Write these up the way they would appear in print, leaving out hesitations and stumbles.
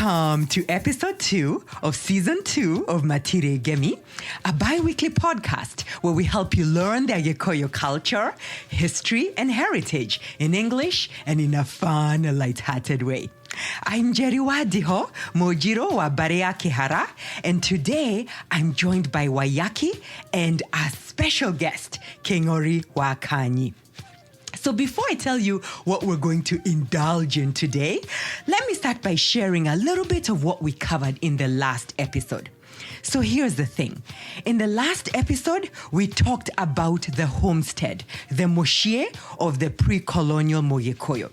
Welcome to episode 2 of season 2 of Matire Gemi, a bi-weekly podcast where we help you learn the Gîkwa culture, history, and heritage in English and in a fun, light-hearted way. I'm Jeriwa Diho, Mojiro wa Barea Kihara, and today I'm joined by Wayaki and a special guest, Kingori Wakanyi. So before I tell you what we're going to indulge in today, let me start by sharing a little bit of what we covered in the last episode. So here's the thing. In the last episode, we talked about the homestead, the moshie of the pre-colonial Mûgîkûyû.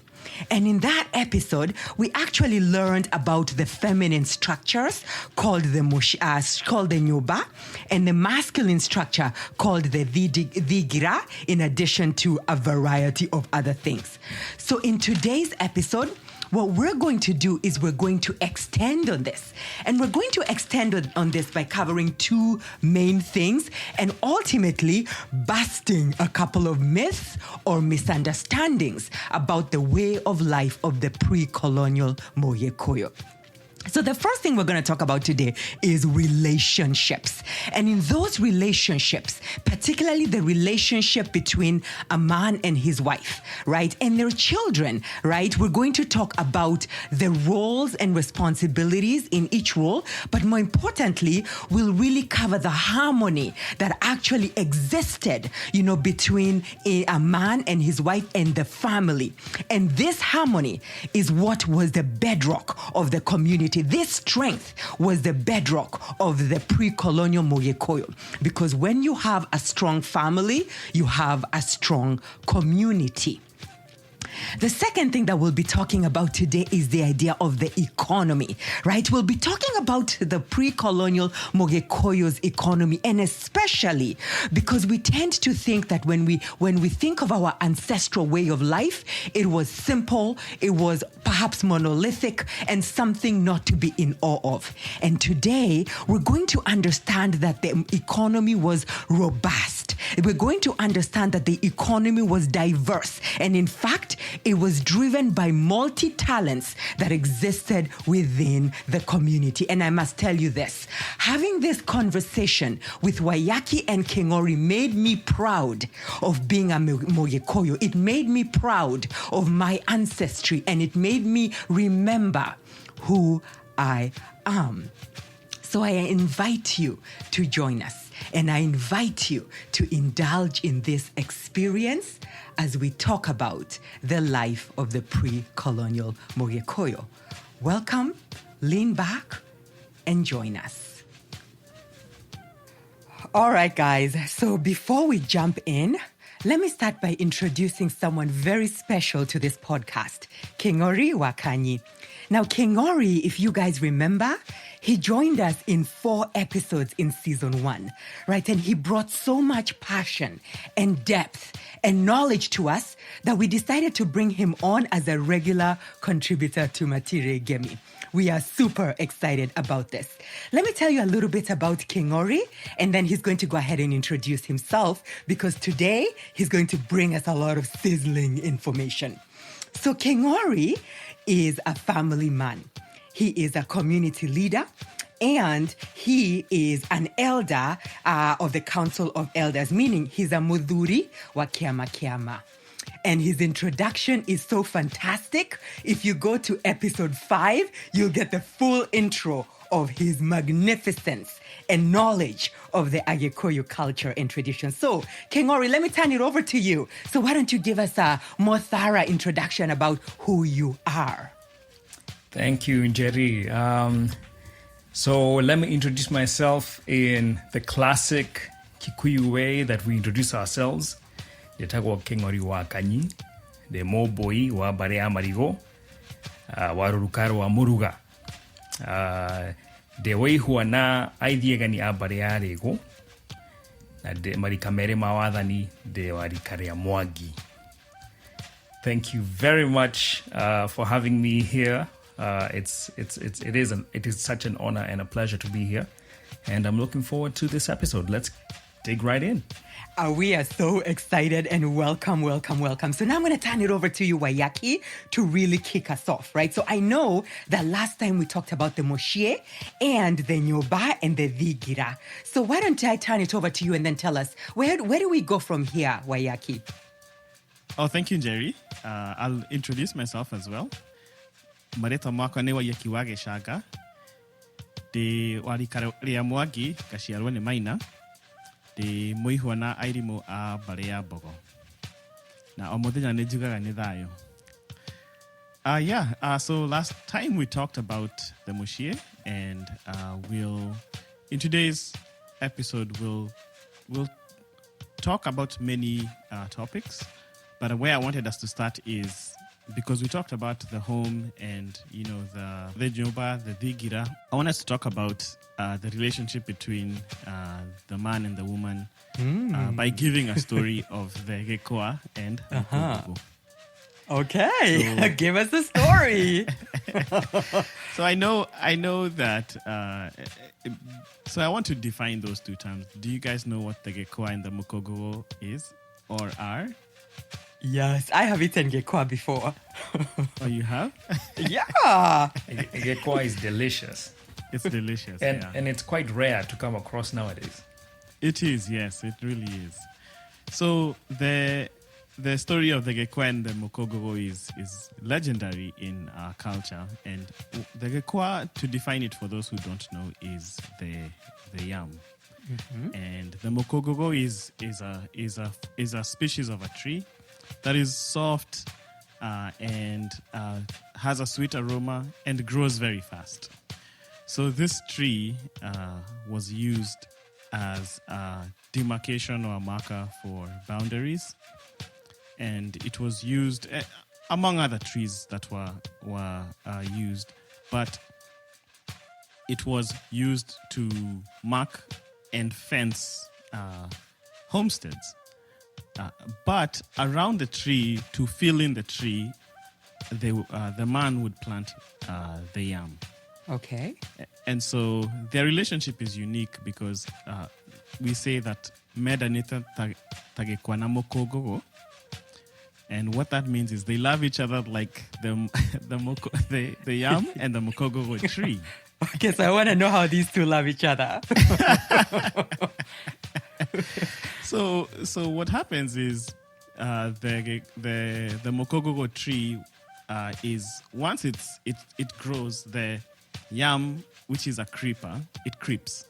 And in that episode, we actually learned about the feminine structures called the nyoba, and the masculine structure called the vigira, in addition to a variety of other things. So in today's episode, what we're going to do is we're going to extend on this. And we're going to extend on this by covering two main things and ultimately busting a couple of myths or misunderstandings about the way of life of the pre-colonial Mûgîkûyû. So the first thing we're going to talk about today is relationships. And in those relationships, particularly the relationship between a man and his wife, right? And their children, right? We're going to talk about the roles and responsibilities in each role. But more importantly, we'll really cover the harmony that actually existed, between a man and his wife and the family. And this harmony is what was the bedrock of the community. This strength was the bedrock of the pre-colonial Mûgîkûyû, because when you have a strong family, you have a strong community. The second thing that we'll be talking about today is the idea of the economy, right? We'll be talking about the pre-colonial Mûgîkûyû's economy, and especially because we tend to think that when we think of our ancestral way of life, it was simple, it was perhaps monolithic, and something not to be in awe of. And today, we're going to understand that the economy was robust. We're going to understand that the economy was diverse, and in fact, it was driven by multi-talents that existed within the community. And I must tell you this, having this conversation with Wayaki and Kingori made me proud of being a Mûgîkûyû. It made me proud of my ancestry, and it made me remember who I am. So I invite you to join us, and I invite you to indulge in this experience as we talk about the life of the pre-colonial Mûgîkûyû. Welcome, lean back, and join us. All right, guys, so before we jump in, let me start by introducing someone very special to this podcast, Kingori Wakanyi. Now, Kingori, if you guys remember, he joined us in 4 episodes in season 1, right? And he brought so much passion and depth and knowledge to us that we decided to bring him on as a regular contributor to Matire Gemi. We are super excited about this. Let me tell you a little bit about Kingori, and then he's going to go ahead and introduce himself, because today he's going to bring us a lot of sizzling information. So Kingori is a family man. He is a community leader, and he is an elder of the Council of Elders, meaning he's a mudhuri wa kiama. And his introduction is so fantastic. If you go to episode 5, you'll get the full intro of his magnificence and knowledge of the Gîkwa culture and tradition. So, Kingori, let me turn it over to you. So why don't you give us a more thorough introduction about who you are? Thank you, Jerry. So let me introduce myself in the classic Kikuyu way that we introduce ourselves. Yetagwa Kingori Wakanyi, the Moboi wa Barea Marigo, Warurukaro wa Muruga. De way huana aidiegani a Barea Rego, de Marikamere Mawadani de Warikarea Mwagi. Thank you very much for having me here. It is such an honor and a pleasure to be here, and I'm looking forward to this episode. Let's dig right in. We are so excited and welcome. So now I'm going to turn it over to you, Wayaki, to really kick us off, right? So I know that last time we talked about the Moshie and the Nyoba and the Vigira. So why don't I turn it over to you and then tell us, where do we go from here, Wayaki? Oh, thank you, Jerry. I'll introduce myself as well. Mareta makwa ni Wayaki wa Gĩchanga. Ndi warika ria Mwangi ngaciarwo nĩ Maina. Ndi mũihwa na airimu a mbarĩ ya Mbogo. Na o mũthenya nĩ njugaga nĩ thayũ. So last time we talked about the Moshie, and in today's episode we'll talk about many topics, but where I wanted us to start is because we talked about the home and the Nyoba, the Vigira. I want us to talk about the relationship between the man and the woman by giving a story of the Gîkwa and Mûkûngûgû. Okay, so, give us the story. So I know that. So I want to define those two terms. Do you guys know what the Gîkwa and the Mûkûngûgû is or are? Yes, I have eaten Gîkwa before. Oh, you have? Yeah. Gîkwa is delicious. It's delicious, and it's quite rare to come across nowadays. It is, yes, it really is. So the story of the Gîkwa and the Mûkûngûgû is legendary in our culture, and the Gîkwa, to define it for those who don't know, is the yam, and the Mûkûngûgû is a species of a tree that is soft and has a sweet aroma and grows very fast. So this tree was used as a demarcation or a marker for boundaries, and it was used among other trees that were used, but it was used to mark and fence homesteads. But around the tree, to fill in the tree, the man would plant the yam. Okay. And so their relationship is unique because we say that Medanita Tagekwa na Mûkûngûgû, and what that means is they love each other like the yam and the Mûkûngûgû tree. Okay, so I want to know how these two love each other. So what happens is the Mûkûngûgû tree is once it grows, the yam, which is a creeper, it creeps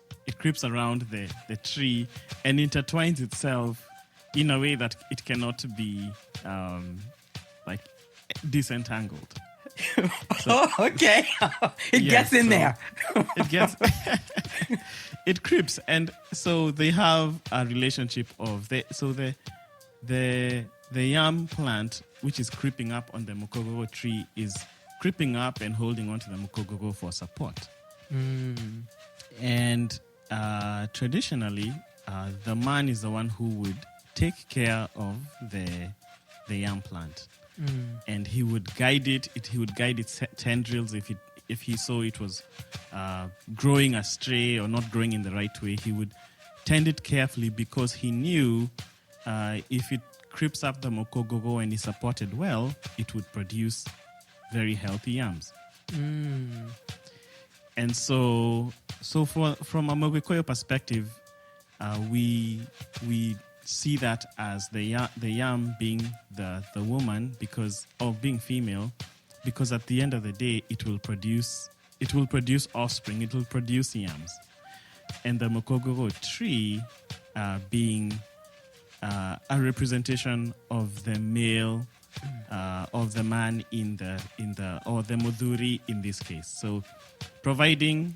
around the tree and intertwines itself in a way that it cannot be disentangled. So, okay. It gets in there. It creeps, and so they have a relationship of the yam plant, which is creeping up on the Mûkûngûgû tree, is creeping up and holding onto the Mûkûngûgû for support. And traditionally, the man is the one who would take care of the yam plant. And he would guide it. He would guide its tendrils if he saw it was growing astray or not growing in the right way. He would tend it carefully because he knew if it creeps up the Mûkûngûgû and is supported well, it would produce very healthy yams. And so from a Mûgîkûyû perspective, we see that as the yam being the woman because of being female, because at the end of the day it will produce offspring, it will produce yams, and the Mûkûngûgû tree being a representation of the male, of the man in the or the Mudhuri in this case. So providing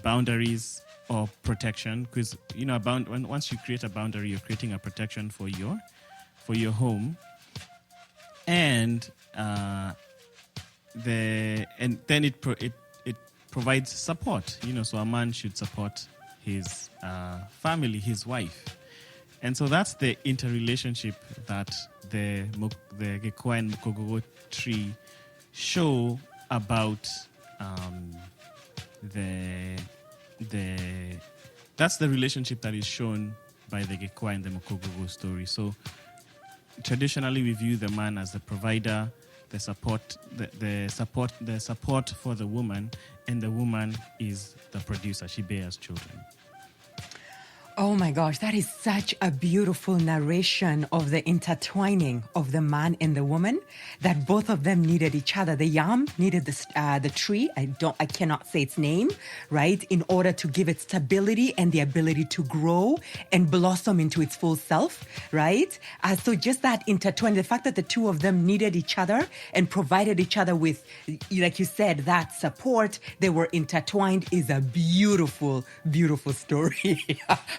boundaries or protection, because once you create a boundary, you're creating a protection for your home, and then it provides support. So a man should support his family, his wife, and so that's the interrelationship that the Gîkwa and Mûkûngûgû tree show about that's the relationship that is shown by the Gîkwa and the Mûkûngûgû story. So traditionally, we view the man as the provider, the support for the woman, and the woman is the producer. She bears children. Oh my gosh, that is such a beautiful narration of the intertwining of the man and the woman, that both of them needed each other. The yam needed the tree. I cannot say its name, right? In order to give it stability and the ability to grow and blossom into its full self, right? So just that intertwining, the fact that the two of them needed each other and provided each other with, like you said, that support, they were intertwined, is a beautiful, beautiful story.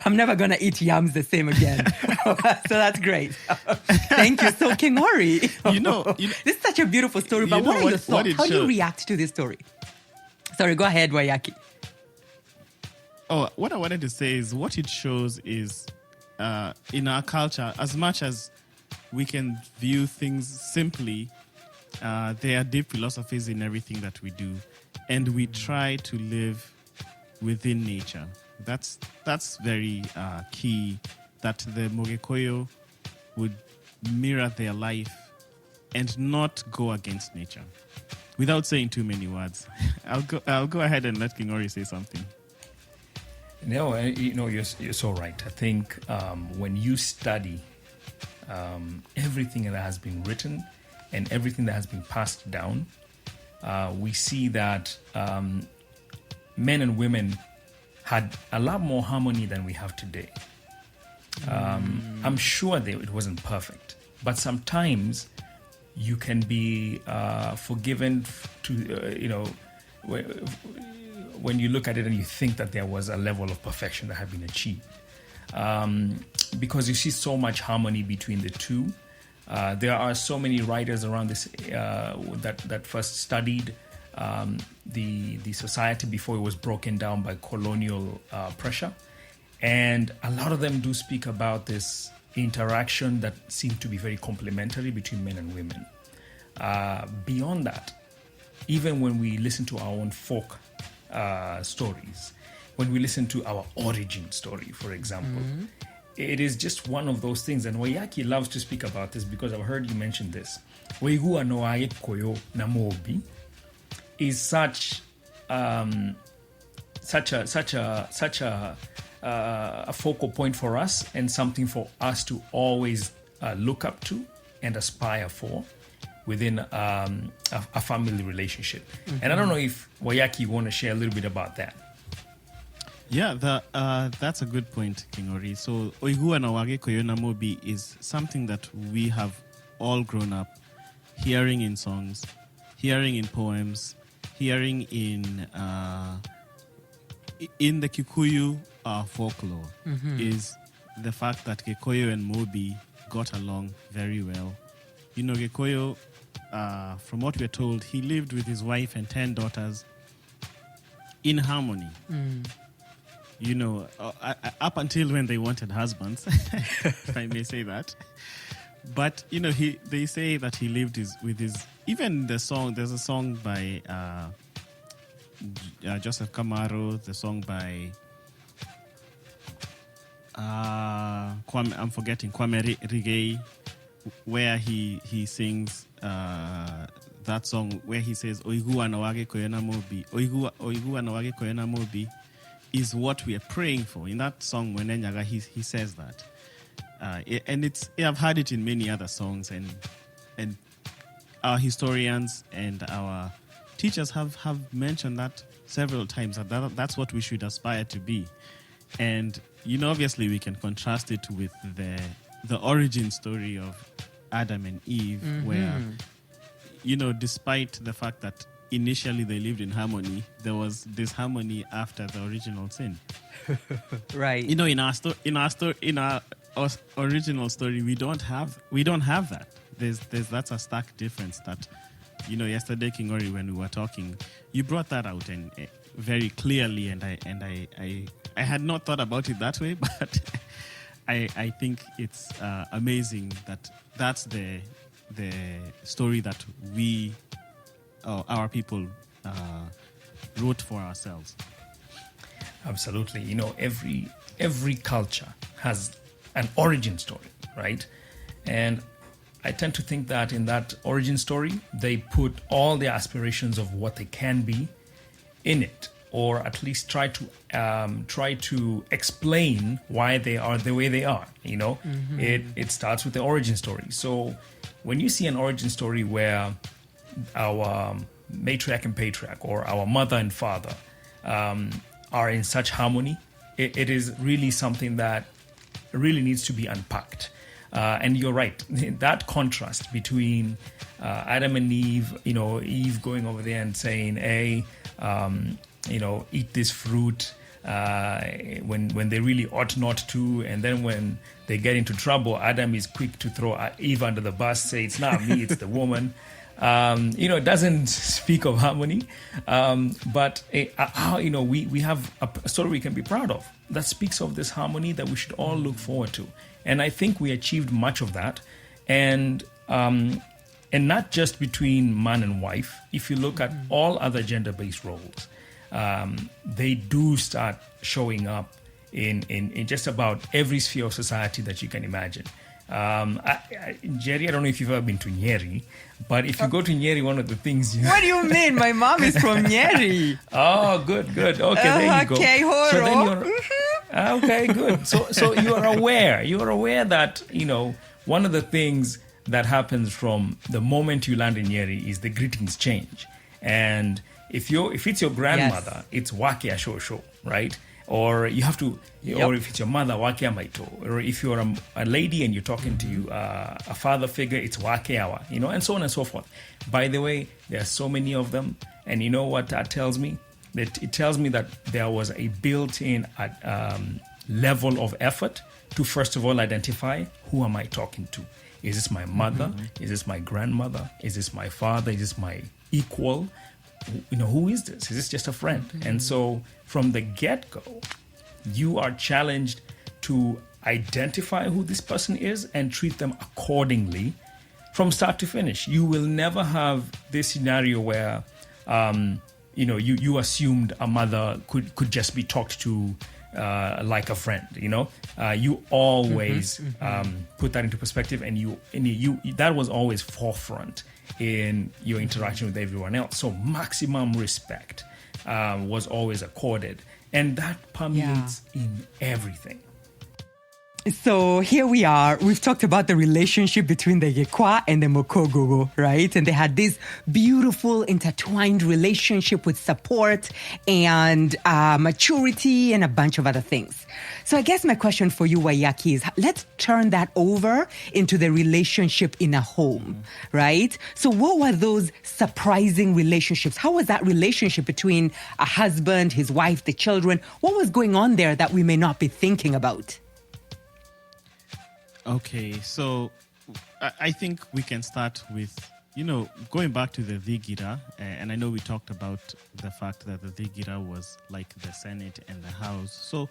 I'm never going to eat yams the same again. So that's great. Thank you. So, Kingori, this is such a beautiful story, but what are your thoughts? How do you react to this story? Sorry, go ahead, Wayaki. Oh, what I wanted to say is what it shows is in our culture, as much as we can view things simply, there are deep philosophies in everything that we do, and we try to live within nature. That's very key, that the Mûgîkûyû would mirror their life and not go against nature. Without saying too many words, I'll go ahead and let Kingori say something. No, you're so right. I think when you study everything that has been written and everything that has been passed down, we see that men and women had a lot more harmony than we have today. I'm sure it wasn't perfect, but sometimes you can be forgiven when you look at it and you think that there was a level of perfection that had been achieved. Because you see so much harmony between the two. There are so many writers around this that first studied the society before it was broken down by colonial pressure. And a lot of them do speak about this interaction that seemed to be very complementary between men and women. Beyond that, even when we listen to our own folk stories, when we listen to our origin story, for example, it is just one of those things. And Wayaki loves to speak about this because I've heard you mention this. Mûgîkûyû na mobi is such a focal point for us, and something for us to always look up to and aspire for within a family relationship. And I don't know if Wayaki want to share a little bit about that. Yeah, that's a good point, Kingori. So Oigua na Mûgîkûyû na mobi is something that we have all grown up hearing in songs, hearing in poems, hearing in the Kikuyu folklore, is the fact that Gîkwa and Mobi got along very well. Gîkwa, from what we're told, he lived with his wife and 10 daughters in harmony. Up until when they wanted husbands, if I may say that. But they say that he lived with his. Even the song, there's a song by Joseph Kamaro, the song by I'm forgetting, Kwame Rigei, where he sings that song where he says Oigua na Mûgîkûyû na mobi, Oigua na Mûgîkûyû na mobi is what we are praying for. In that song, when Enyaga, he says that. And I've heard it in many other songs, and our historians and our teachers have mentioned that several times, that's what we should aspire to be. And obviously we can contrast it with the origin story of Adam and Eve, where despite the fact that initially they lived in harmony, there was disharmony after the original sin. Right. In our original story, we don't have that. That's a stark difference that, yesterday, Kingori, when we were talking, you brought that out and very clearly, and I had not thought about it that way, but I think it's amazing that that's the story that we, our people, wrote for ourselves. Absolutely. Every culture has an origin story, right? And I tend to think that in that origin story, they put all the aspirations of what they can be in it, or at least try to explain why they are the way they are. You know, it starts with the origin story. So when you see an origin story where our matriarch and patriarch, or our mother and father, are in such harmony, it is really something that really needs to be unpacked. And you're right, that contrast between Adam and Eve, Eve going over there and saying, hey, eat this fruit when they really ought not to. And then when they get into trouble, Adam is quick to throw Eve under the bus, say, it's not me, it's the woman. It doesn't speak of harmony, but we have a story we can be proud of that speaks of this harmony that we should all look forward to. And I think we achieved much of that, and not just between man and wife. If you look at all other gender-based roles, they do start showing up in just about every sphere of society that you can imagine. Jerry, I don't know if you've ever been to Nyeri, but if you go to Nyeri, one of the things What do you mean? My mom is from Nyeri. Oh, good. Okay, there you go. Okay, So then okay, good. So you are aware that, one of the things that happens from the moment you land in Nyeri is the greetings change. And if it's your grandmother, it's wake a shosho, right? Or you have to, or if it's your mother, wake a maito. Or if you're a lady and you're talking to a father figure, it's wake awa, and so on and so forth. By the way, there are so many of them. And you know what that tells me? That it tells me that there was a built-in level of effort to, first of all, identify, who am I talking to? Is this my mother? Is this my grandmother? Is this my father? Is this my equal? Who is this? Is this just a friend? And so from the get-go, you are challenged to identify who this person is and treat them accordingly from start to finish. You will never have this scenario where, you assumed a mother could just be talked to like a friend. You always put that into perspective, and you that was always forefront in your interaction with everyone else. So maximum respect was always accorded, and that permeates in everything. So here we are. We've talked about the relationship between the Gîkwa and the Mûkûngûgû, right? And they had this beautiful intertwined relationship with support and maturity and a bunch of other things. So I guess my question for you, Wayaki, is let's turn that over into the relationship in a home, right? So what were those surprising relationships? How was that relationship between a husband, his wife, the children? What was going on there that we may not be thinking about? Okay, so I think we can start with, going back to the Dhigira, and I know we talked about the fact that the Dhigira was like the Senate and the House. So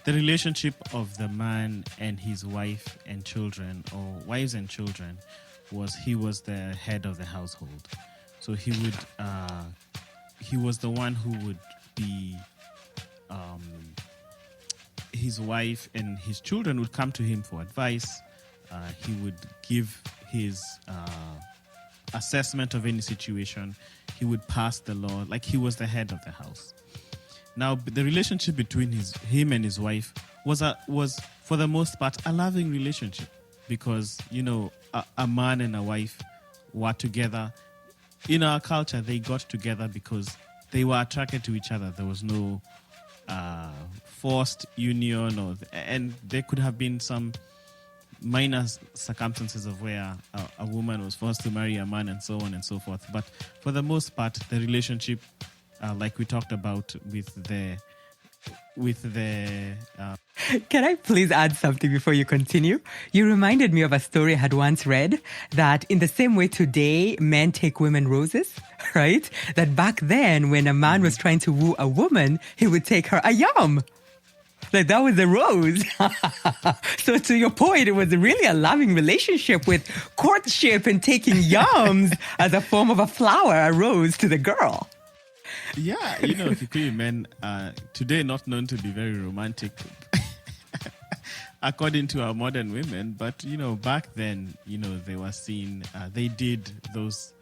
the relationship of the man and his wife and children, or wives and children, was he was the head of the household. So he was the one who would be, his wife and his children would come to him for advice. He would give his assessment of any situation. He would pass the law, like he was the head of the house. Now, the relationship between him and his wife was for the most part a loving relationship, because a man and a wife were together. In our culture, they got together because they were attracted to each other. There was no forced union, and there could have been some minor circumstances of where a woman was forced to marry a man and so on and so forth. But for the most part, the relationship, like we talked about with the Can I please add something before you continue? You reminded me of a story I had once read, that in the same way today men take women roses, right? That back then when a man was trying to woo a woman, he would take her a yam. Like that was a rose. So to your point, it was really a loving relationship with courtship and taking yams as a form of a flower, a rose to the girl. Yeah, Kikuyu men today not known to be very romantic. according to our modern women. But, back then, they were seen, they did those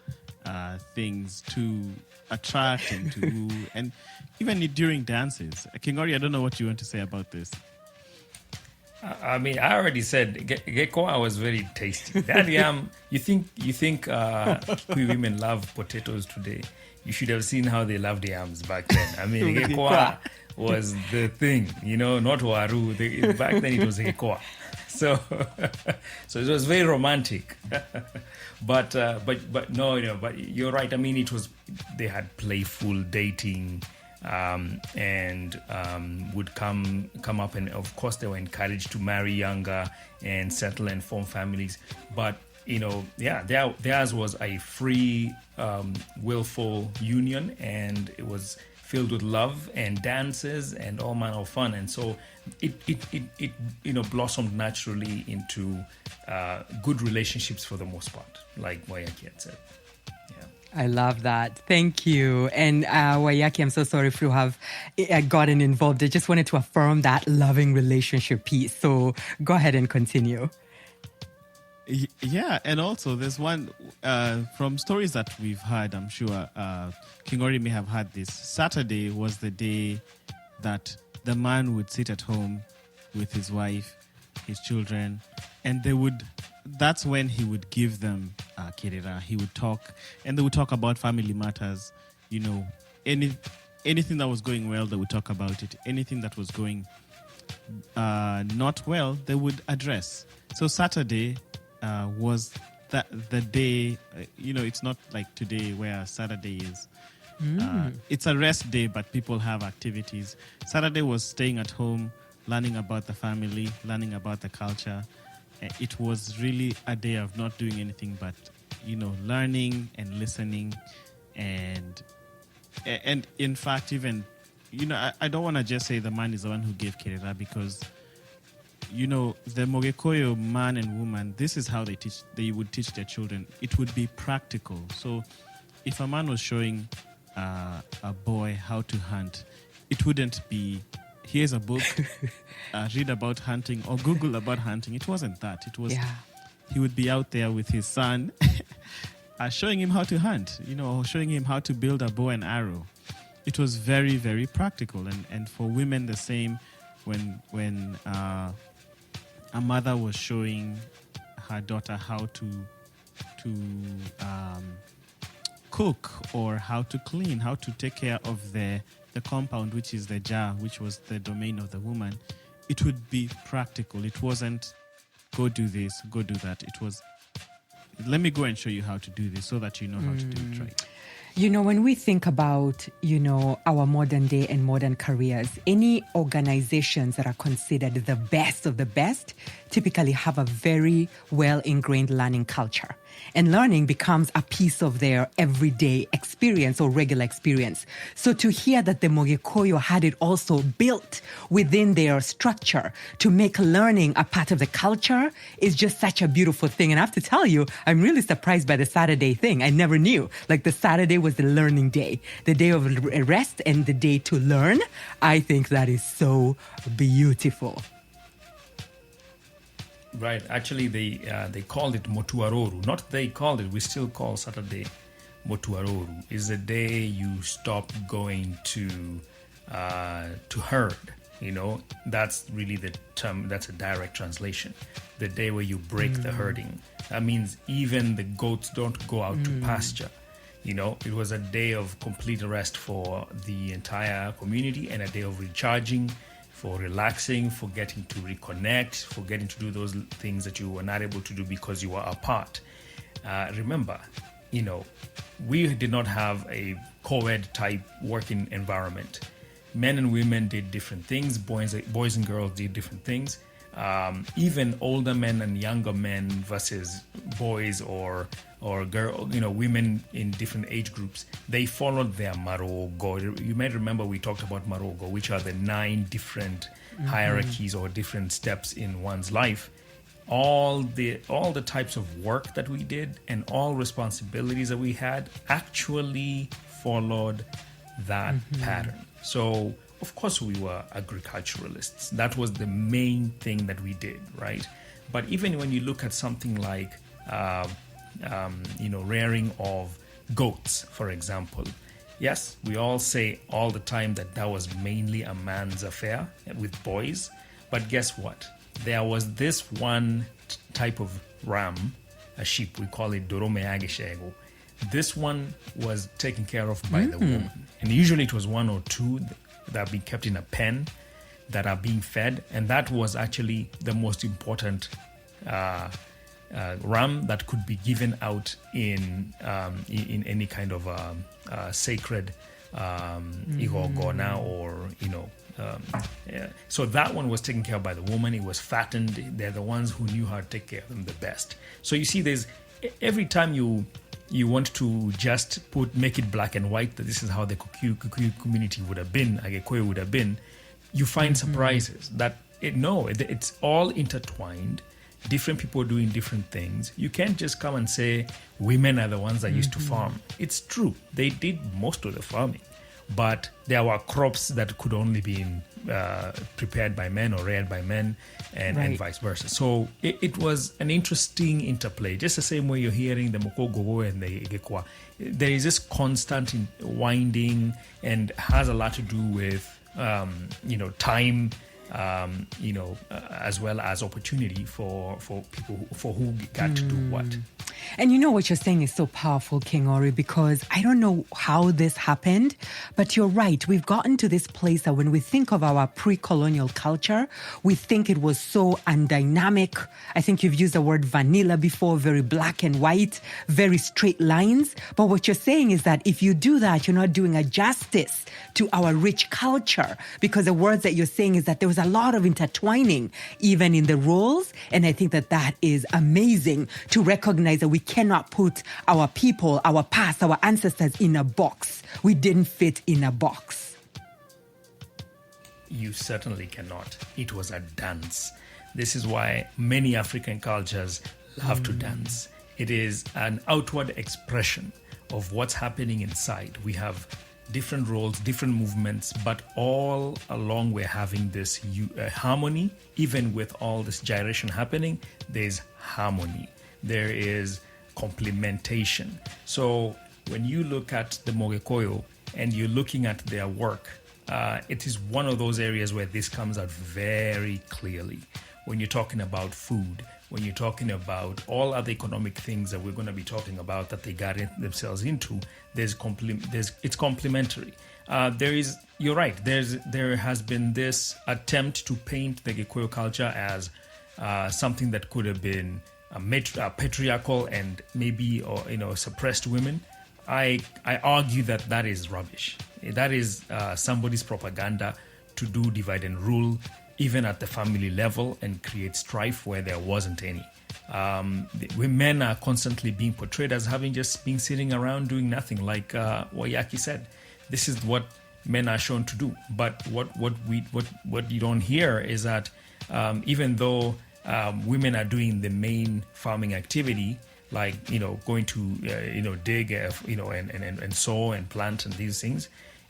things to attract and to woo. And even during dances. Kingori, I don't know what you want to say about this. I mean, I already said Gîkwa was very tasty. That yam, you think Kikuyu women love potatoes today? You should have seen how they loved yams back then. I mean, Gîkwa was the thing, not waru. Back then it was Gîkwa. So it was very romantic. but no, but you're right. I mean, they had playful dating. And would come up, and of course they were encouraged to marry younger and settle and form families. But theirs was a free, willful union, and it was filled with love and dances and all manner of fun. And so it blossomed naturally into good relationships for the most part, like Wayaki had said. I love that. Thank you. And Wayaki, I'm so sorry if you have gotten involved. I just wanted to affirm that loving relationship piece. So go ahead and continue. Yeah, and also there's one from stories that we've heard, I'm sure Kingori may have had this. Saturday was the day that the man would sit at home with his wife, his children, and that's when he would give them kirera. He would talk, and they would talk about family matters. Anything that was going well, they would talk about it. Anything that was going not well, they would address. So Saturday was the day. It's not like today where Saturday is. It's a rest day, but people have activities. Saturday was staying at home, learning about the family, learning about the culture. It was really a day of not doing anything but, learning and listening. And in fact, even, I don't want to just say the man is the one who gave kirera, because, the Mûgîkûyû man and woman, this is how they would teach their children. It would be practical. So if a man was showing a boy how to hunt, it wouldn't be, here's a book, read about hunting or Google about hunting. It wasn't that. It was, he would be out there with his son showing him how to hunt, or showing him how to build a bow and arrow. It was very, very practical. And for women, the same, when a mother was showing her daughter how to cook, or how to clean, how to take care of the compound, which is the jar, which was the domain of the woman, it would be practical. It wasn't go do this, go do that. It was, let me go and show you how to do this so that you know how to do it right. When we think about, our modern day and modern careers, any organizations that are considered the best of the best typically have a very well ingrained learning culture. And learning becomes a piece of their everyday experience or regular experience. So to hear that the Mûgîkûyû had it also built within their structure to make learning a part of the culture is just such a beautiful thing. And I have to tell you, I'm really surprised by the Saturday thing. I never knew. Like, the Saturday was the learning day, the day of rest and the day to learn. I think that is so beautiful. Right. Actually, they called it Motuaroru. Not they called it. We still call Saturday Motuaroru. Is the day you stop going to herd. That's really the term. That's a direct translation. The day where you break the herding. That means even the goats don't go out to pasture. It was a day of complete rest for the entire community, and a day of recharging, for relaxing, for getting to reconnect, for getting to do those things that you were not able to do because you were apart. Remember, we did not have a co-ed type working environment. Men and women did different things. Boys and girls did different things. Even older men and younger men versus boys or girl, women in different age groups, they followed their marogo. You might remember we talked about marogo, which are the 9 different hierarchies or different steps in one's life. All the types of work that we did and all responsibilities that we had actually followed that pattern. So of course, we were agriculturalists. That was the main thing that we did, right? But even when you look at something like, rearing of goats, for example, yes, we all say all the time that was mainly a man's affair with boys. But guess what? There was this one type of ram, a sheep, we call it doromeageshego. This one was taken care of by the woman. And usually it was one or two that are being kept in a pen that are being fed. And that was actually the most important ram that could be given out in any kind of sacred igogona or so that one was taken care of by the woman. It was fattened. They're the ones who knew how to take care of them the best. So you see, there's every time you want to just make it black and white that this is how the Kikuyu community would have been, Agikoyo would have been, you find surprises that it's all intertwined. Different people doing different things. You can't just come and say women are the ones that used to farm. It's true. They did most of the farming. But there were crops that could only be prepared by men or reared by men and vice versa. So it was an interesting interplay. Just the same way you're hearing the Mûkûngûgû and the Gîkwa. There is this constant winding and has a lot to do with, time, as well as opportunity for people for who got to do what. And you know what you're saying is so powerful, King Ori, because I don't know how this happened, but you're right. We've gotten to this place that when we think of our pre-colonial culture, we think it was so undynamic. I think you've used the word vanilla before, very black and white, very straight lines. But what you're saying is that if you do that, you're not doing a justice to our rich culture, because the words that you're saying is that there was a lot of intertwining even in the roles. And I think that is amazing to recognize that we cannot put our people, our past, our ancestors in a box. We didn't fit in a box. You certainly cannot. It was a dance. This is why many African cultures love to dance. It is an outward expression of what's happening inside. We have different roles, different movements, but all along we're having this harmony. Even with all this gyration happening, there's harmony. There is complementation. So when you look at the Mûgîkûyû and you're looking at their work, it is one of those areas where this comes out very clearly. When you're talking about food, when you're talking about all other economic things that we're going to be talking about that they got themselves into, it's complementary. You're right. There has been this attempt to paint the Gîkwa culture as something that could have been patriarchal and maybe suppressed women. I argue that is rubbish. That is somebody's propaganda to do divide and rule, even at the family level, and create strife where there wasn't any. Men are constantly being portrayed as having just been sitting around doing nothing, like Wayaki said. This is what men are shown to do. But what you don't hear is that even though women are doing the main farming activity, like going to dig, and sow and plant and these things,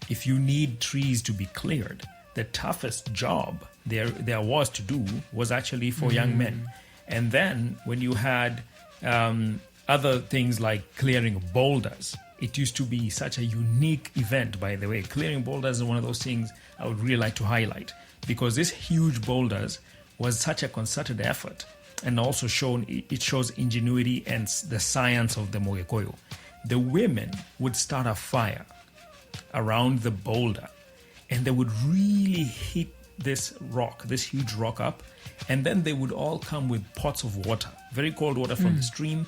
if you need trees to be cleared, the toughest job there was to do was actually for young men. And then when you had other things like clearing boulders, it used to be such a unique event, by the way. Clearing boulders is one of those things I would really like to highlight, because this huge boulders was such a concerted effort, and also it shows ingenuity and the science of the Mûgîkûyû. The women would start a fire around the boulder, and they would really heat this huge rock up, and then they would all come with pots of water, very cold water from the stream,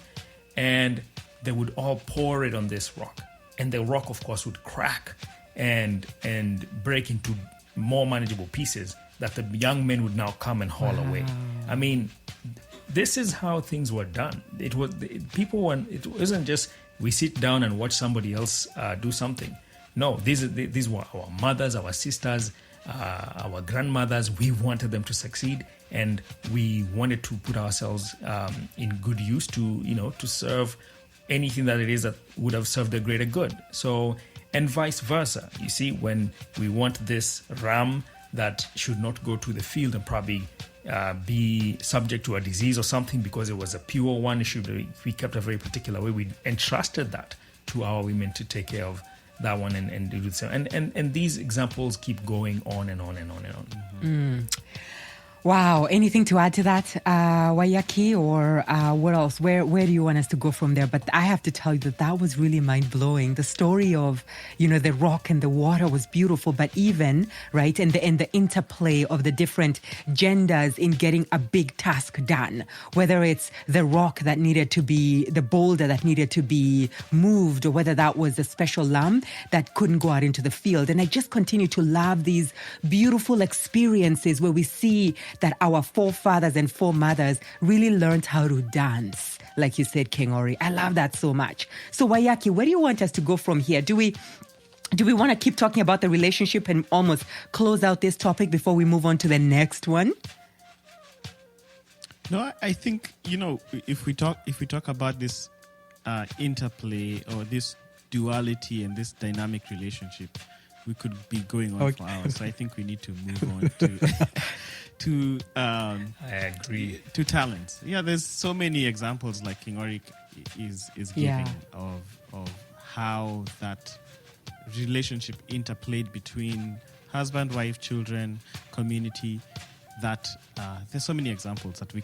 and they would all pour it on this rock. And the rock, of course, would crack and break into more manageable pieces that the young men would now come and haul away. I mean, this is how things were done. It wasn't just we sit down and watch somebody else do something. No, these were our mothers, our sisters, our grandmothers. We wanted them to succeed, and we wanted to put ourselves in good use to serve anything that it is that would have served the greater good. So and vice versa. You see, when we want this ram that should not go to the field and probably be subject to a disease or something because it was a pure one, it should be kept a very particular way. We entrusted that to our women to take care of that one and do the same. And these examples keep going on and on and on and on. Mm. Wow. Anything to add to that, Wayaki, or what else? Where do you want us to go from there? But I have to tell you that was really mind-blowing. The story of, the rock and the water was beautiful, but even, right, and the interplay of the different genders in getting a big task done, whether it's the rock that needed to be, the boulder that needed to be moved, or whether that was a special lamb that couldn't go out into the field. And I just continue to love these beautiful experiences where we see that our forefathers and foremothers really learned how to dance, like you said, King Ori. I love that so much. So Wayaki, where do you want us to go from here? Do we want to keep talking about the relationship and almost close out this topic before we move on to the next one? No, I think, if we talk about this interplay or this duality and this dynamic relationship, we could be going on for hours. So I think we need to move on to I agree. To talents. Yeah, there's so many examples like King Ori is giving of how that relationship interplayed between husband, wife, children, community. That there's so many examples that we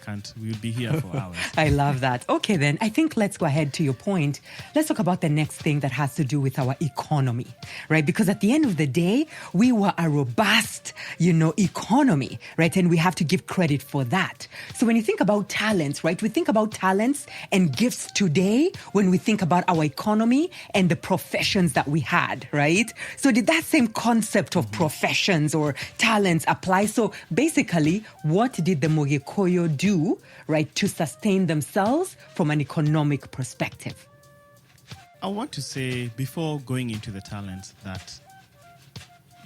would be here for hours. I love that. Okay, then I think let's go ahead to your point. Let's talk about the next thing that has to do with our economy, right? Because at the end of the day, we were a robust, economy, right? And we have to give credit for that. So when you think about talents, right? We think about talents and gifts today when we think about our economy and the professions that we had, right? So did that same concept of professions or talents apply? So basically, what did the Mûgîkûyû do, right, to sustain themselves from an economic perspective? I want to say, before going into the talents, that,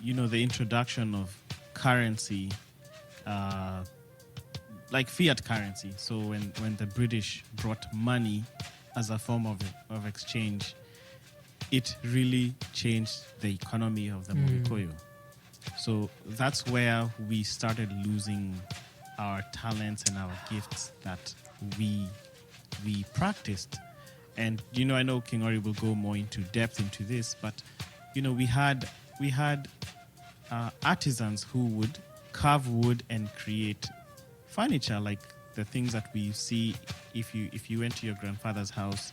the introduction of currency, like fiat currency. So when the British brought money as a form of exchange, it really changed the economy of the Mûgîkûyû. So that's where we started losing our talents and our gifts that we practiced. And I know King Ori will go more into depth into this, but we had artisans who would carve wood and create furniture, like the things that we see. If you went to your grandfather's house,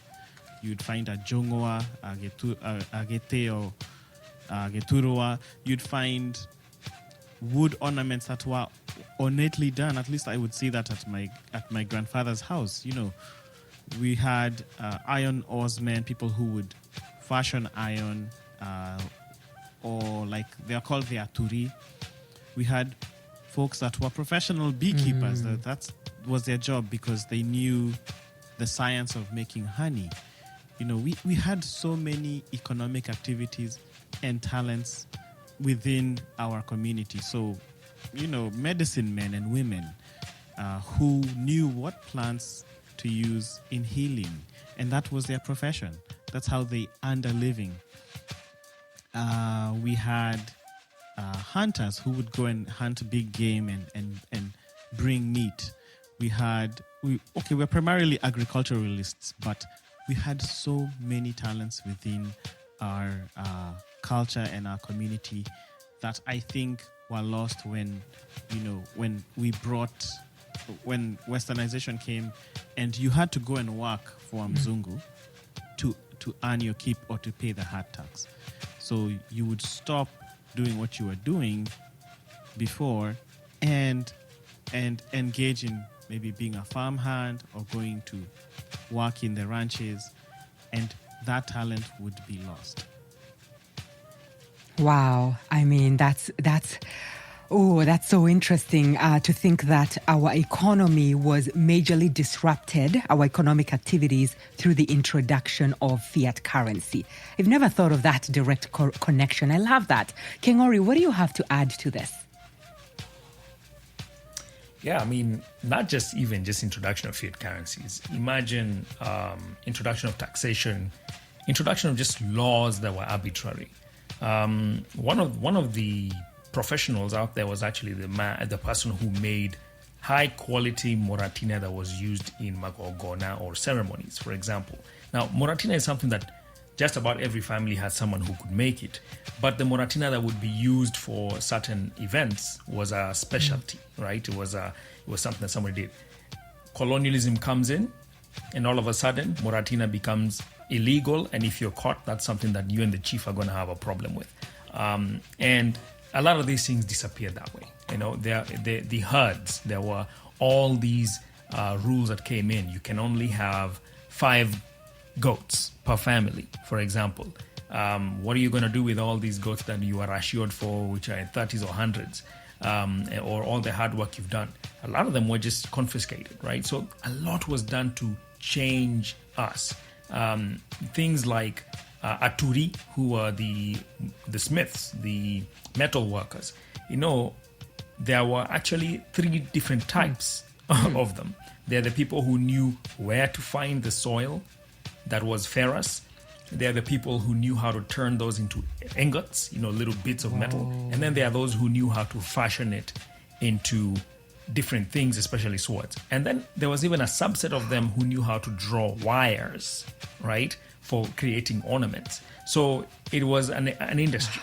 you'd find a jongoa, a geteo, geturua. You'd find wood ornaments that were ornately done. At least I would see that at my grandfather's house. We had iron oarsmen, people who would fashion iron, or like they are called the aturi. We had folks that were professional beekeepers. That was their job because they knew the science of making honey. We had so many economic activities and talents within our community. So, medicine men and women who knew what plants to use in healing. And that was their profession. That's how they earned a living. We had hunters who would go and hunt big game and bring meat. We're primarily agriculturalists, but we had so many talents within our culture and our community that I think were lost when westernization came and you had to go and work for a mzungu to earn your keep or to pay the hard tax. So you would stop doing what you were doing before and engage in maybe being a farmhand or going to work in the ranches, and that talent would be lost. Wow. I mean, that's so interesting to think that our economy was majorly disrupted, our economic activities, through the introduction of fiat currency. I've never thought of that direct connection. I love that. King Ori, what do you have to add to this? Yeah, I mean, not just introduction of fiat currencies. Imagine introduction of taxation, introduction of just laws that were arbitrary. One of the professionals out there was actually the person who made high quality moratina that was used in magogona or ceremonies, for example. Now, moratina is something that just about every family had someone who could make it, but the moratina that would be used for certain events was a specialty, right? It was something that somebody did. Colonialism comes in, and all of a sudden, moratina becomes illegal, and if you're caught, that's something that you and the chief are going to have a problem with. And a lot of these things disappeared that way. You know, the herds, there were all these rules that came in. You can only have 5 goats per family, for example. What are you going to do with all these goats that you are assured for, which are in 30s or 100s, or all the hard work you've done? A lot of them were just confiscated, right? So a lot was done to change us. Things like aturi, who were the smiths, the metal workers. You know, there were actually 3 different types of them. They're the people who knew where to find the soil that was ferrous. They're the people who knew how to turn those into ingots, you know, little bits of metal. And then there are those who knew how to fashion it into different things, especially swords. And then there was even a subset of them who knew how to draw wires, right, for creating ornaments. So it was an industry.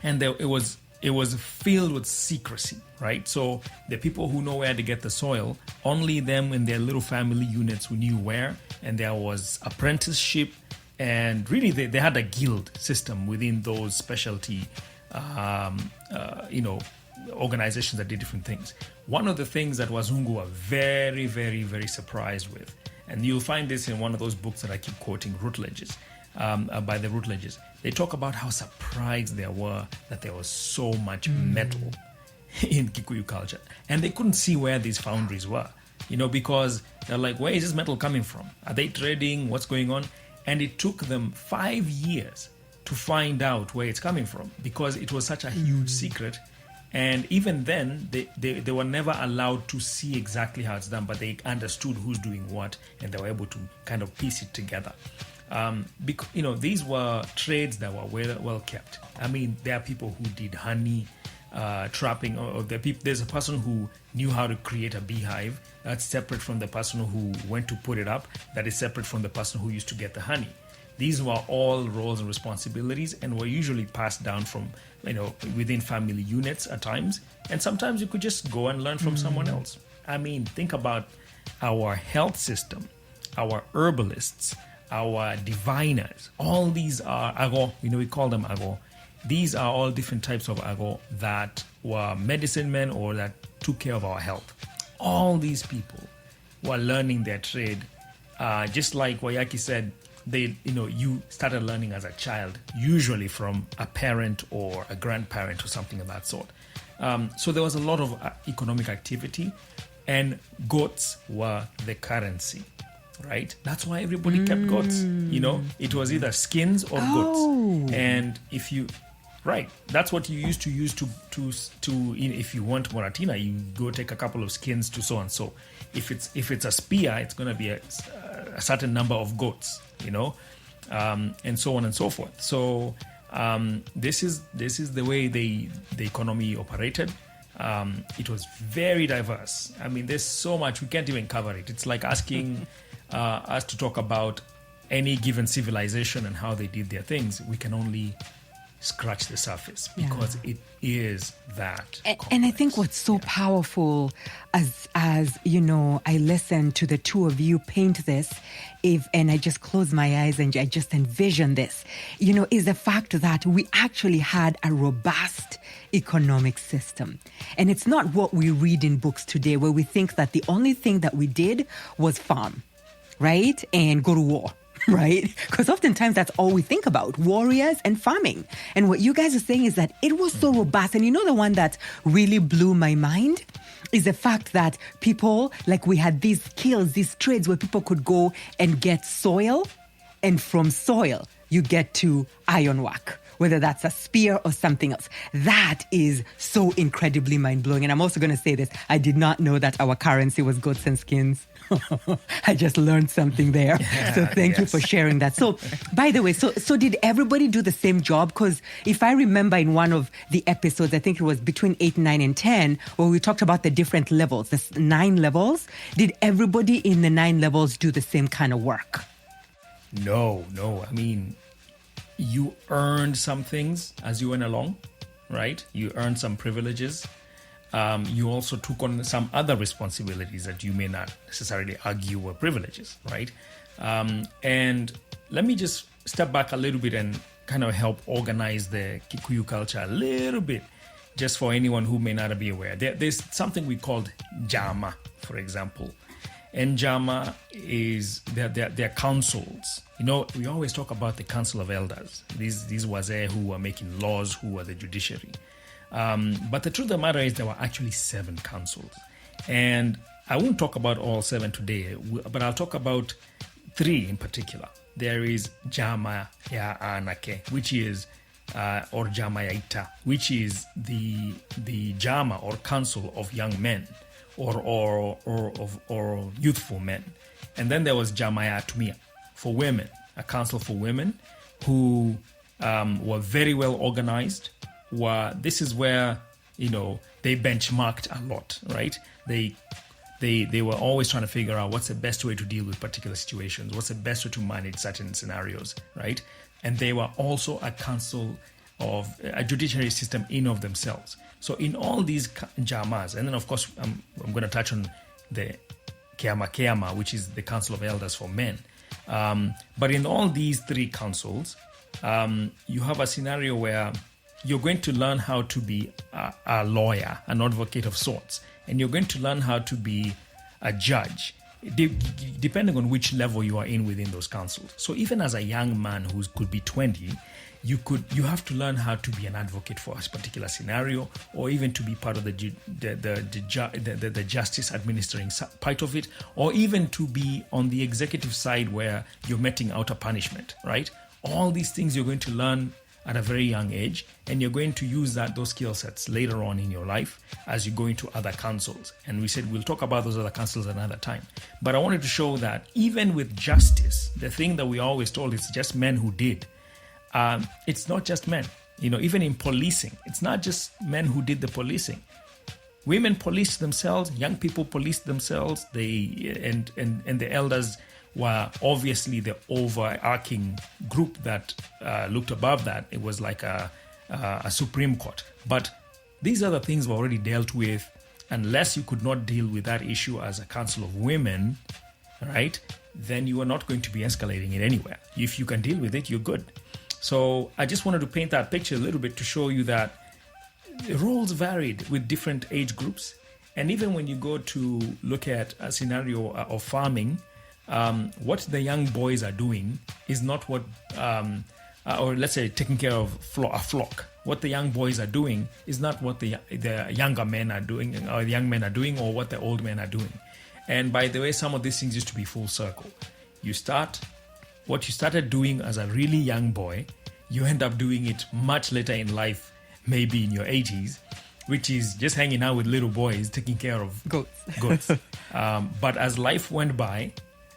And it was filled with secrecy, right? So the people who know where to get the soil, only them in their little family units who knew where, and there was apprenticeship, and really they had a guild system within those specialty, organizations that did different things. One of the things that Wazungu were very, very, very surprised with, and you'll find this in one of those books that I keep quoting, Routledge's, by the Routledges. They talk about how surprised they were that there was so much metal in Gîkûyû culture. And they couldn't see where these foundries were, you know, because they're like, where is this metal coming from? Are they trading? What's going on? And it took them 5 years to find out where it's coming from, because it was such a huge secret. And even then, they were never allowed to see exactly how it's done, but they understood who's doing what, and they were able to kind of piece it together. These were trades that were well kept. I mean, there are people who did honey trapping, or there's a person who knew how to create a beehive. That's separate from the person who went to put it up. That is separate from the person who used to get the honey. These were all roles and responsibilities, and were usually passed down from, within family units at times. And sometimes you could just go and learn from someone else. I mean, think about our health system, our herbalists, our diviners. All these are ago, we call them ago. These are all different types of ago that were medicine men or that took care of our health. All these people were learning their trade. Just like Wayaki said, you started learning as a child, usually from a parent or a grandparent or something of that sort. So there was a lot of economic activity, and goats were the currency, right? That's why everybody kept goats. It was either skins or goats. And that's what you used to use to if you want moratina, you go take a couple of skins to so and so. If it's a spear, it's going to be a certain number of goats, and so on and so forth. So this is the way the economy operated. It was very diverse. I mean, there's so much, we can't even cover it. It's like asking us to talk about any given civilization and how they did their things. We can only scratch the surface because it is that and I think what's so powerful as I listen to the two of you paint this, and I just close my eyes and I just envision this, is the fact that we actually had a robust economic system. And it's not what we read in books today, where we think that the only thing that we did was farm, right? And go to war. Right? Because oftentimes that's all we think about, warriors and farming. And what you guys are saying is that it was so robust. And the one that really blew my mind is the fact that people, like we had these skills, these trades where people could go and get soil, and from soil you get to ironwork, whether that's a spear or something else. That is so incredibly mind-blowing. And I'm also going to say this. I did not know that our currency was goats and skins. I just learned something there. So thank you for sharing that. So, by the way, so did everybody do the same job? Because if I remember in one of the episodes, I think it was between 8, 9, and 10, where we talked about the different levels, the 9 levels. Did everybody in the 9 levels do the same kind of work? No. I mean, you earned some things as you went along, right? You earned some privileges. You also took on some other responsibilities that you may not necessarily argue were privileges, right? And let me just step back a little bit and kind of help organize the Gîkûyû culture a little bit, just for anyone who may not be aware. There's something we called jama, for example. And jama is their councils. You know, we always talk about the council of elders. These wazee who were making laws, who were the judiciary. But the truth of the matter is there were actually 7 councils. And I won't talk about all 7 today, but I'll talk about 3 in particular. There is Jama ya Anake, which is, or Jama ya Ita, which is the Jama or council of young men or youthful men. And then there was Jama ya Tumia for women, a council for women who were very well organized. This is where, you know, they benchmarked a lot, right? They were always trying to figure out what's the best way to deal with particular situations, what's the best way to manage certain scenarios, right? And they were also a council of a judiciary system in of themselves. So in all these jamas, and then of course I'm going to touch on the Keama, which is the council of elders for men. But in all these 3 councils, you have a scenario where you're going to learn how to be a lawyer, an advocate of sorts, and you're going to learn how to be a judge, depending on which level you are in within those councils. So even as a young man who could be 20, you have to learn how to be an advocate for a particular scenario, or even to be part of the justice administering part of it, or even to be on the executive side where you're meting out a punishment, right? All these things you're going to learn at a very young age, and you're going to use those skill sets later on in your life as you go into other councils. And we said we'll talk about those other councils another time. But I wanted to show that even with justice, the thing that we always told is just men who did. It's not just men. You know, even in policing, it's not just men who did the policing. Women policed themselves, young people policed themselves. And the elders were obviously the overarching group that looked above that. It was like a Supreme Court. But these other things were already dealt with. Unless you could not deal with that issue as a council of women, right, then you are not going to be escalating it anywhere. If you can deal with it, you're good. So I just wanted to paint that picture a little bit to show you that the roles varied with different age groups. And even when you go to look at a scenario of farming, what the young boys are doing is not what, or let's say taking care of a flock. What the young boys are doing is not what the younger men are doing, or the young men are doing, or what the old men are doing. And by the way, some of these things used to be full circle. What you started doing as a really young boy, you end up doing it much later in life, maybe in your 80s, which is just hanging out with little boys, taking care of goats. But as life went by,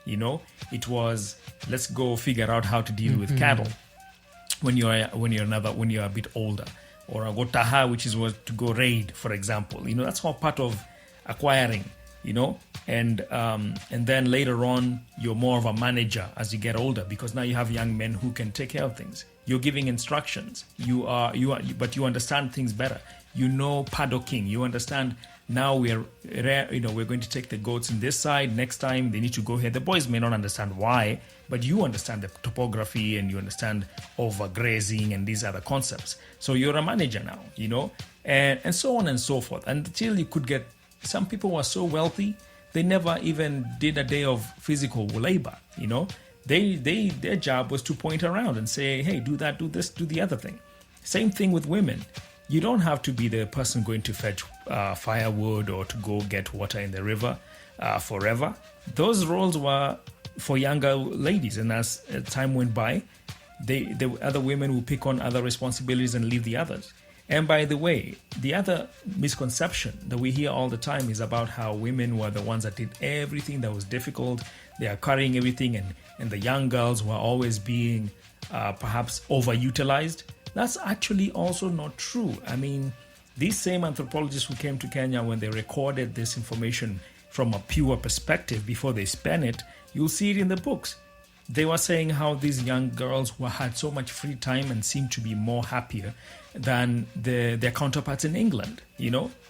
you know, it was, let's go figure out how to deal with cattle when you're a bit older, or a gotaha, which is what to go raid, for example. You know, that's all part of acquiring, you know, and then later on you're more of a manager as you get older, because now you have young men who can take care of things. You're giving instructions. But you understand things better. You know paddocking. You understand now we're going to take the goats in this side. Next time they need to go here. The boys may not understand why, but you understand the topography and you understand overgrazing and these other concepts. So you're a manager now, you know, and so on and so forth. Until you could get, some people were so wealthy, they never even did a day of physical labor, you know. Their job was to point around and say, hey, do that, do this, do the other thing. Same thing with women. You don't have to be the person going to fetch firewood or to go get water in the river forever. Those roles were for younger ladies. And as time went by, the other women will pick on other responsibilities and leave the others. And by the way, the other misconception that we hear all the time is about how women were the ones that did everything that was difficult. They are carrying everything, and the young girls were always being perhaps overutilized. That's actually also not true. I mean, these same anthropologists who came to Kenya, when they recorded this information from a pure perspective before they span it, you'll see it in the books. They were saying how these young girls had so much free time and seemed to be more happier than their counterparts in England,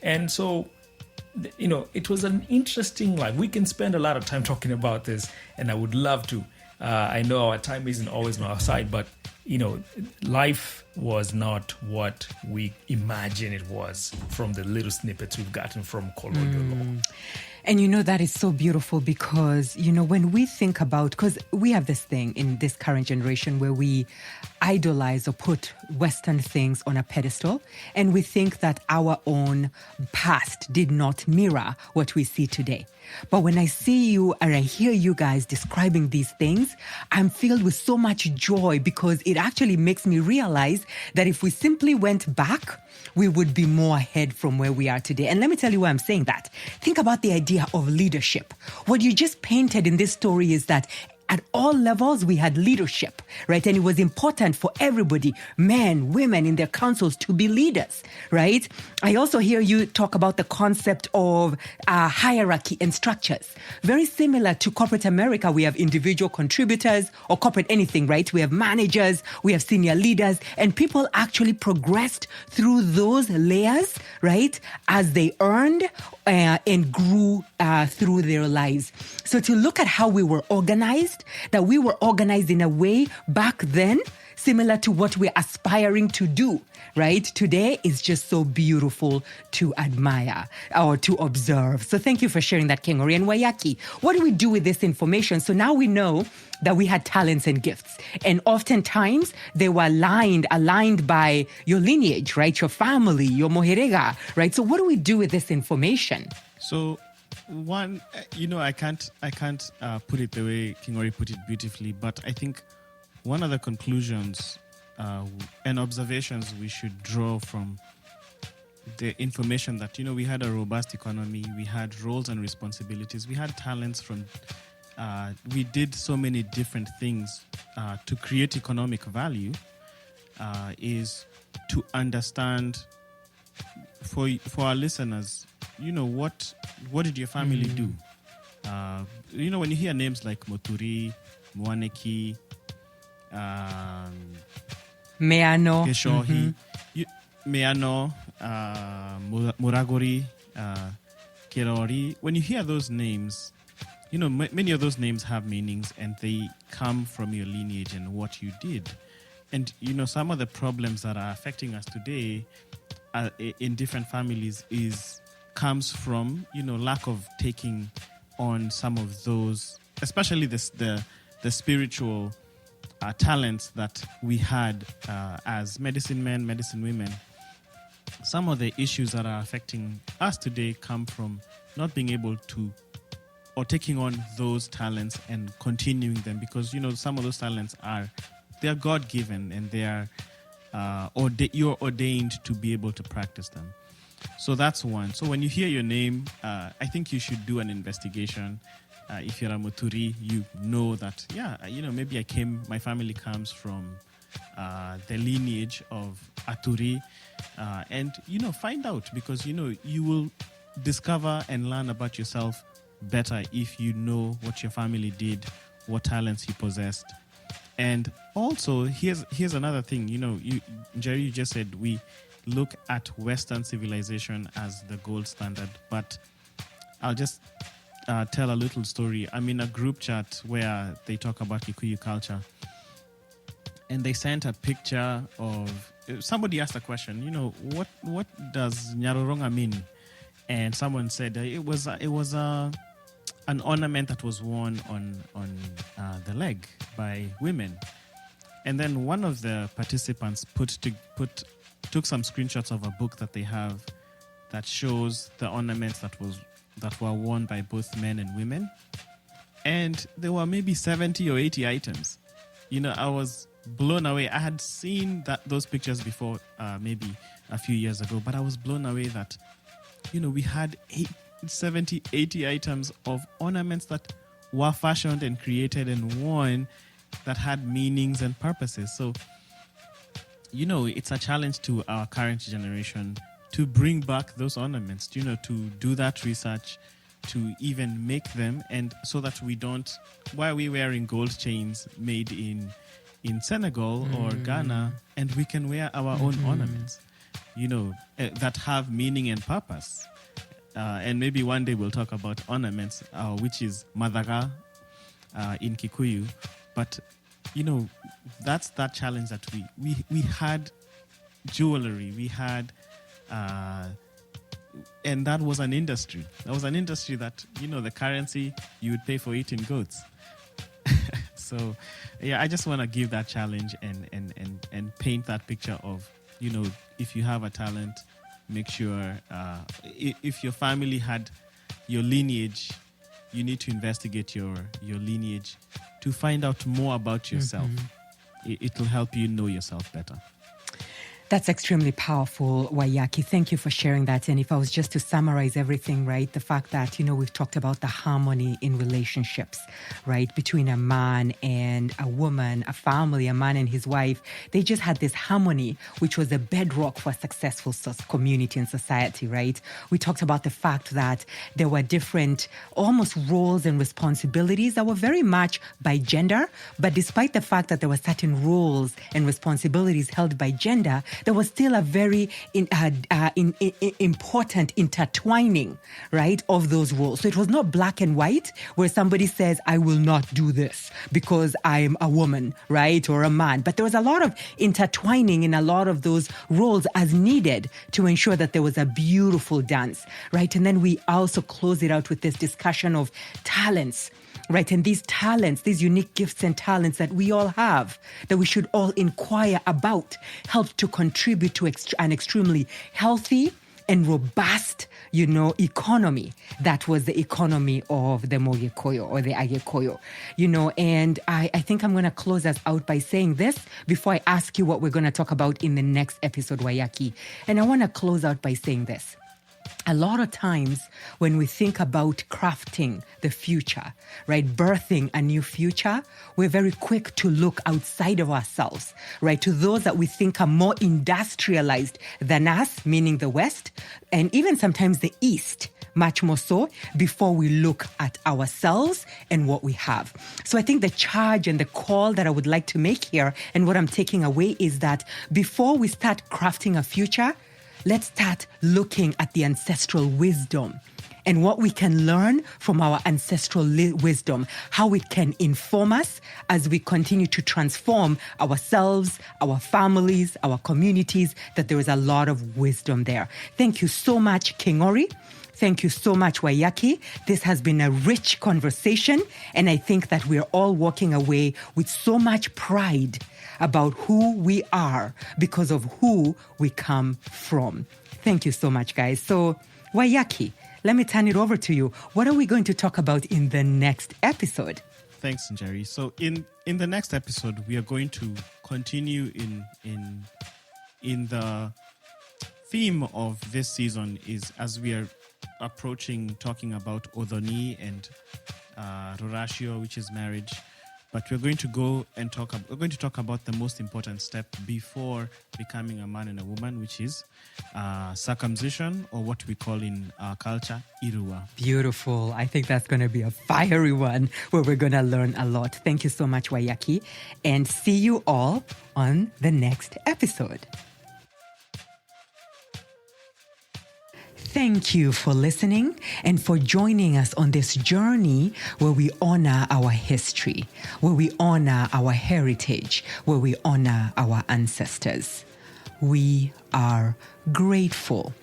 And so, it was an interesting life. We can spend a lot of time talking about this, and I would love to. I know our time isn't always on our side, but, life was not what we imagine it was from the little snippets we've gotten from colonial law. And that is so beautiful because, when we think about, because we have this thing in this current generation where we idolize or put Western things on a pedestal, and we think that our own past did not mirror what we see today. But when I see you and I hear you guys describing these things, I'm filled with so much joy because it actually makes me realize that if we simply went back, we would be more ahead from where we are today. And let me tell you why I'm saying that. Think about the idea of leadership. What you just painted in this story is that at all levels, we had leadership, right? And it was important for everybody, men, women in their councils, to be leaders, right? I also hear you talk about the concept of hierarchy and structures. Very similar to corporate America, we have individual contributors or corporate anything, right? We have managers, we have senior leaders, and people actually progressed through those layers, right? As they earned and grew through their lives. So to look at how we were organized, that we were organized in a way back then similar to what we're aspiring to do, right? Today is just so beautiful to admire or to observe. So thank you for sharing that, Kingori. And Wayaki, what do we do with this information? So now we know that we had talents and gifts. And oftentimes they were aligned by your lineage, right? Your family, your moherega, right? So what do we do with this information? So one, I can't put it the way Kingori put it beautifully, but I think one of the conclusions and observations we should draw from the information that, we had a robust economy, we had roles and responsibilities, we had talents from, we did so many different things to create economic value, is to understand for our listeners, what did your family do? When you hear names like Moturi, Mwaneki, Meano, Keshohi, Meano, Muragori, Kerori. When you hear those names, many of those names have meanings and they come from your lineage and what you did. And, some of the problems that are affecting us today in different families comes from, lack of taking on some of those, especially the spiritual talents that we had as medicine men, medicine women. Some of the issues that are affecting us today come from not being able to or taking on those talents and continuing them because, some of those talents they're God-given and they are you're ordained to be able to practice them. So that's one. So when you hear your name, I think you should do an investigation. If you're a Muturi, you know that, maybe my family comes from the lineage of Aturi. And, find out because, you will discover and learn about yourself better if you know what your family did, what talents you possessed. And also, here's another thing. Jerry, you just said we look at Western civilization as the gold standard, but I'll just tell a little story. I'm in a group chat where they talk about Gîkûyû culture, and they sent a picture of somebody asked a question. What does Nyaroronga mean? And someone said it was an ornament that was worn on the leg by women. And then one of the participants took some screenshots of a book that they have that shows the ornaments that were worn by both men and women. And there were maybe 70 or 80 items. I was blown away. I had seen those pictures before, maybe a few years ago, but I was blown away that, we had 70, 80 items of ornaments that were fashioned and created and worn that had meanings and purposes. So, it's a challenge to our current generation to bring back those ornaments, to do that research, to even make them, and so that we don't, why are we wearing gold chains made in Senegal or Ghana, and we can wear our own ornaments, that have meaning and purpose. And maybe one day we'll talk about ornaments, which is madaga in Kikuyu. But, that's that challenge that we had jewelry, we had, and that was an industry. That was an industry that, the currency, you would pay for it in goods. So, yeah, I just want to give that challenge and paint that picture of, if you have a talent, make sure, if your family had your lineage, you need to investigate your lineage to find out more about yourself. It will help you know yourself better. That's extremely powerful, Waiyaki. Thank you for sharing that. And if I was just to summarize everything, right, the fact that, we've talked about the harmony in relationships, right, between a man and a woman, a family, a man and his wife. They just had this harmony, which was a bedrock for a successful community and society, right? We talked about the fact that there were different almost roles and responsibilities that were very much by gender. But despite the fact that there were certain roles and responsibilities held by gender, there was still a very important intertwining, right, of those roles. So it was not black and white where somebody says, I will not do this because I'm a woman, right, or a man. But there was a lot of intertwining in a lot of those roles as needed to ensure that there was a beautiful dance, right? And then we also close it out with this discussion of talents, right? And these talents, these unique gifts and talents that we all have, that we should all inquire about, help to contribute to an extremely healthy and robust, economy. That was the economy of the Mûgîkûyû or the Agikoyo, and I think I'm going to close us out by saying this before I ask you what we're going to talk about in the next episode, Waiyaki. And I want to close out by saying this. A lot of times when we think about crafting the future, right, birthing a new future, we're very quick to look outside of ourselves, right, to those that we think are more industrialized than us, meaning the West, and even sometimes the East, much more so, before we look at ourselves and what we have. So I think the charge and the call that I would like to make here, and what I'm taking away, is that before we start crafting a future, let's start looking at the ancestral wisdom and what we can learn from our ancestral wisdom, how it can inform us as we continue to transform ourselves, our families, our communities, that there is a lot of wisdom there. Thank you so much, King Ori. Thank you so much, Waiyaki. This has been a rich conversation, and I think that we're all walking away with so much pride about who we are because of who we come from. Thank you so much, guys. So, Waiyaki, let me turn it over to you. What are we going to talk about in the next episode? Thanks, Jerry. So, in the next episode, we are going to continue in the theme of this season, is as we are approaching talking about Odoni and Rorashio, which is marriage. But we're going to go and talk about the most important step before becoming a man and a woman, which is circumcision, or what we call in our culture, Irua. Beautiful. I think that's going to be a fiery one where we're going to learn a lot. Thank you so much, Waiyaki. And see you all on the next episode. Thank you for listening and for joining us on this journey where we honor our history, where we honor our heritage, where we honor our ancestors. We are grateful.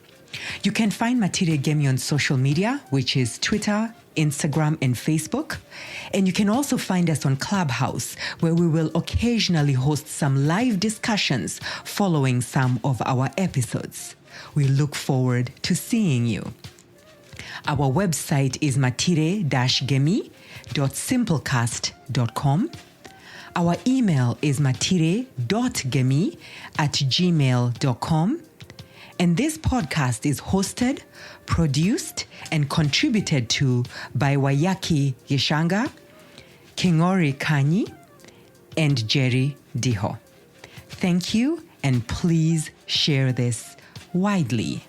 You can find Matire Gemi on social media, which is Twitter, Instagram, and Facebook. And you can also find us on Clubhouse, where we will occasionally host some live discussions following some of our episodes. We look forward to seeing you. Our website is matire-gemi.simplecast.com. Our email is matire.gemi@gmail.com. And this podcast is hosted, produced, and contributed to by Wayaki Gishanga, Kingori Kanyi, and Jerry Diho. Thank you, and please share this widely.